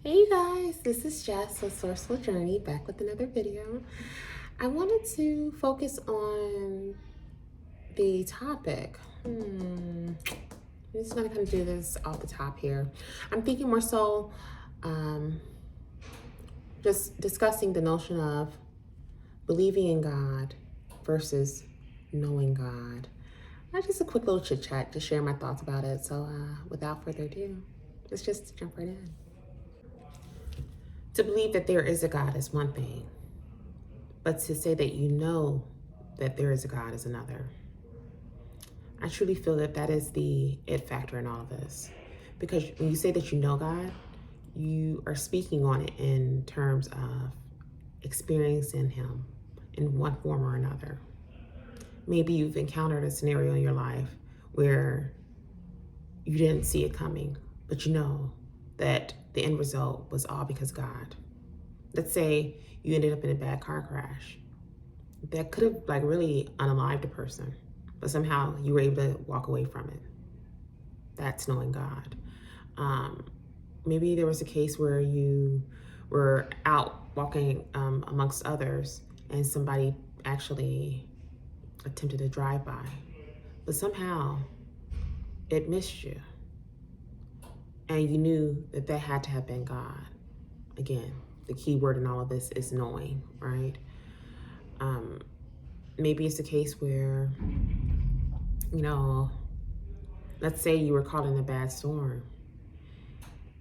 Hey you guys, this is Jess of Sourceful Journey back with another video. I wanted to focus on the topic. I'm just gonna kind of do this off the top here. I'm thinking more so just discussing the notion of believing in God versus knowing God. Just a quick little chit chat to share my thoughts about it. So without further ado, let's just jump right in. To believe that there is a God is one thing, but to say that you know that there is a God is another. I truly feel that that is the it factor in all of this. Because when you say that you know God, you are speaking on it in terms of experiencing Him in one form or another. Maybe you've encountered a scenario in your life where you didn't see it coming, but you know that the end result was all because of God. Let's say you ended up in a bad car crash that could have really unalived a person, but somehow you were able to walk away from it. That's knowing God. Maybe there was a case where you were out walking amongst others and somebody actually attempted to drive by, but somehow it missed you. And you knew that that had to have been God. Again, the key word in all of this is knowing, right? Maybe it's a case where, let's say you were caught in a bad storm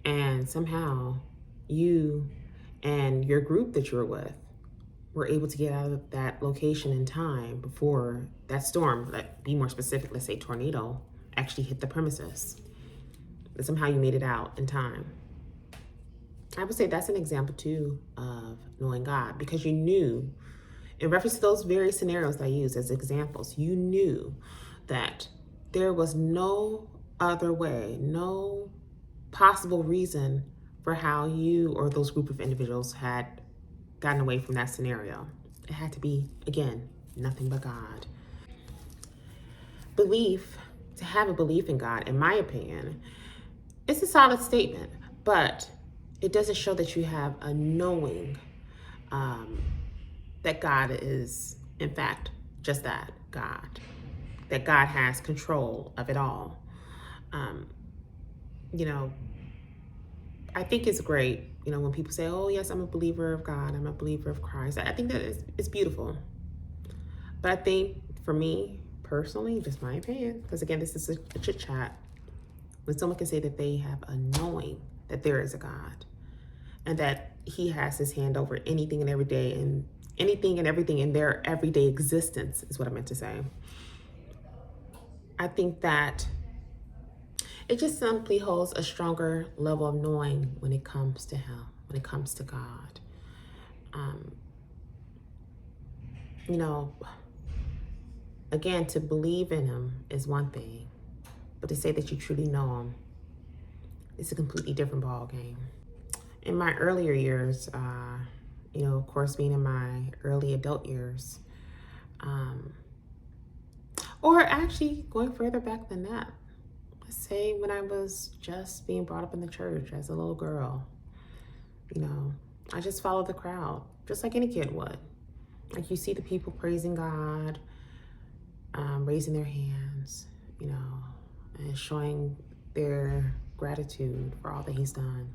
and somehow you and your group that you were with were able to get out of that location in time before that storm, be more specific, let's say tornado, actually hit the premises. But somehow you made it out in time. I would say that's an example too of knowing God, because you knew, in reference to those various scenarios that I used as examples, you knew that there was no other way, no possible reason for how you or those group of individuals had gotten away from that scenario. It had to be, again, nothing but God. Belief, to have a belief in God, in my opinion, it's a solid statement, but it doesn't show that you have a knowing that God is, in fact, just that, God. That God has control of it all. I think it's great, when people say, oh, yes, I'm a believer of God, I'm a believer of Christ. I think that it's beautiful. But I think for me, personally, just my opinion, because again, this is a chit chat, when someone can say that they have a knowing that there is a God and that He has His hand over anything and every day and anything and everything in their everyday existence is what I meant to say. I think that it just simply holds a stronger level of knowing when it comes to Him, when it comes to God. Again, to believe in Him is one thing, but to say that you truly know Him, it's a completely different ball game. In my earlier years, of course, being in my early adult years, or actually going further back than that, let's say when I was just being brought up in the church as a little girl, I just followed the crowd, just like any kid would. Like you see the people praising God, raising their hands, and showing their gratitude for all that He's done.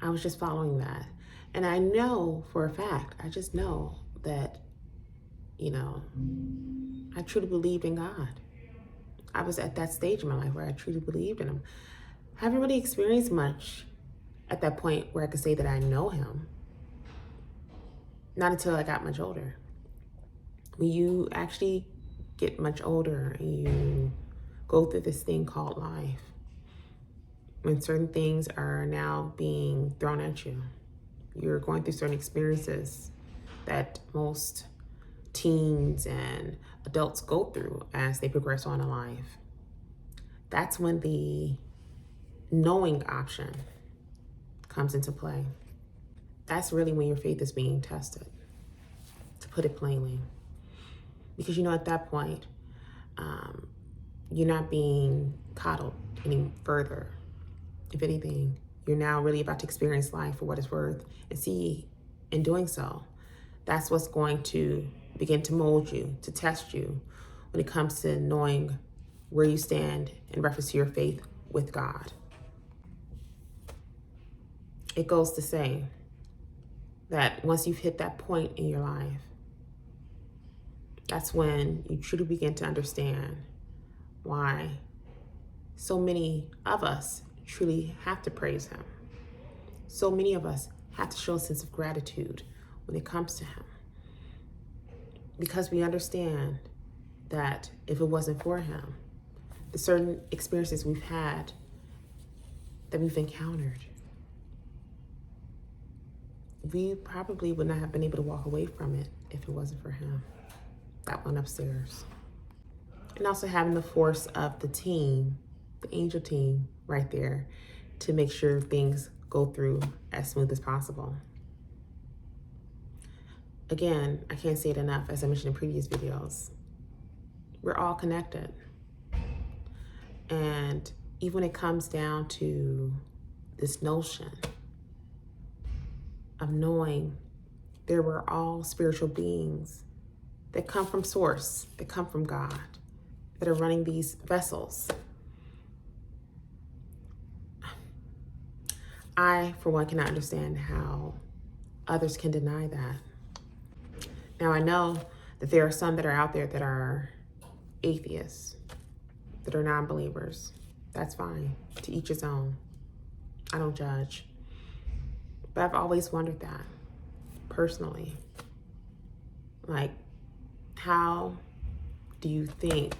I was just following that. And I know for a fact, I just know that, I truly believed in God. I was at that stage in my life where I truly believed in Him. I haven't really experienced much at that point where I could say that I know Him. Not until I got much older. When you actually get much older and you go through this thing called life, when certain things are now being thrown at you, you're going through certain experiences that most teens and adults go through as they progress on in life. That's when the knowing option comes into play. That's really when your faith is being tested, to put it plainly. Because at that point, you're not being coddled any further. If anything, you're now really about to experience life for what it's worth, and see, in doing so, that's what's going to begin to mold you, to test you when it comes to knowing where you stand in reference to your faith with God. It goes to say that once you've hit that point in your life, that's when you truly begin to understand why so many of us truly have to praise him. So many of us have to show a sense of gratitude when it comes to him. Because we understand that if it wasn't for him, the certain experiences we've had, that we've encountered, we probably would not have been able to walk away from it if it wasn't for him. That one upstairs. And also having the force of the team, the angel team right there, to make sure things go through as smooth as possible. Again, I can't say it enough, as I mentioned in previous videos. We're all connected. And even when it comes down to this notion of knowing there were all spiritual beings that come from source, that come from God, that are running these vessels. I, for one, cannot understand how others can deny that. Now, I know that there are some that are out there that are atheists, that are non-believers. That's fine. To each his own. I don't judge. But I've always wondered that, personally. Like, how do you think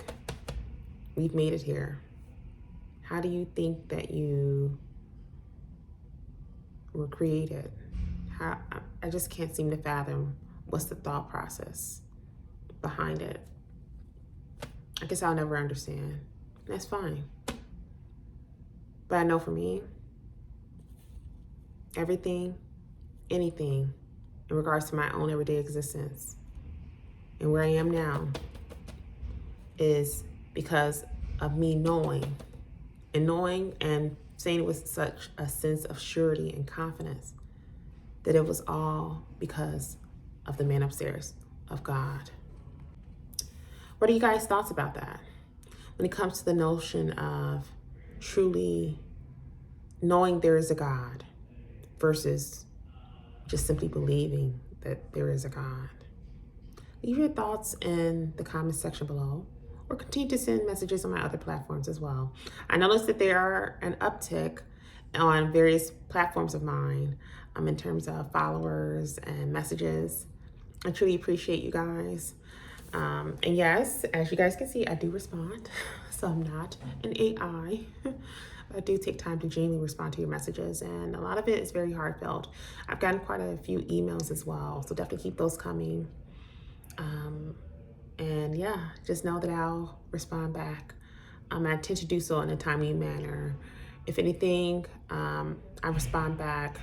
we've made it here? How do you think that you were created? I just can't seem to fathom what's the thought process behind it. I guess I'll never understand. That's fine. But I know for me, everything, anything in regards to my own everyday existence and where I am now is because of me knowing and saying it with such a sense of surety and confidence that it was all because of the man upstairs, of God. What are you guys' thoughts about that? When it comes to the notion of truly knowing there is a God versus just simply believing that there is a God. Leave your thoughts in the comment section below, or continue to send messages on my other platforms as well. I noticed that there are an uptick on various platforms of mine in terms of followers and messages. I truly appreciate you guys. And yes, as you guys can see, I do respond. So I'm not an AI. I do take time to genuinely respond to your messages, and a lot of it is very heartfelt. I've gotten quite a few emails as well, so definitely keep those coming. And yeah, just know that I'll respond back. I tend to do so in a timely manner. If anything, I respond back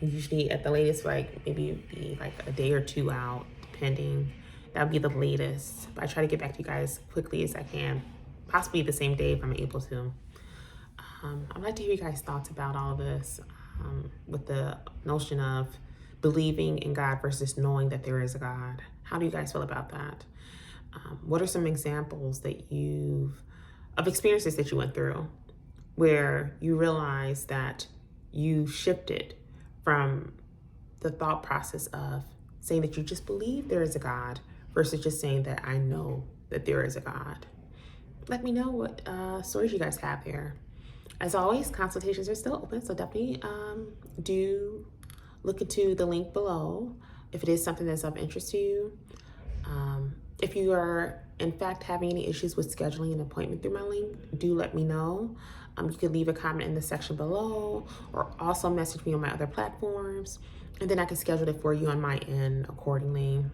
usually at the latest, like maybe be like a day or two out, depending. That would be the latest. But I try to get back to you guys quickly as I can, possibly the same day if I'm able to. I'd like to hear you guys' thoughts about all of this, with the notion of believing in God versus knowing that there is a God. How do you guys feel about that? What are some examples that of experiences that you went through where you realized that you shifted from the thought process of saying that you just believe there is a God versus just saying that I know that there is a God? Let me know what stories you guys have here. As always, consultations are still open, so definitely do look into the link below if it is something that's of interest to you. If you are, in fact, having any issues with scheduling an appointment through my link, do let me know. You can leave a comment in the section below, or also message me on my other platforms, and then I can schedule it for you on my end accordingly.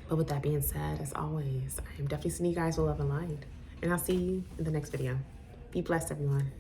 But with that being said, as always, I am definitely sending you guys with love and light, and I'll see you in the next video. Be blessed, everyone.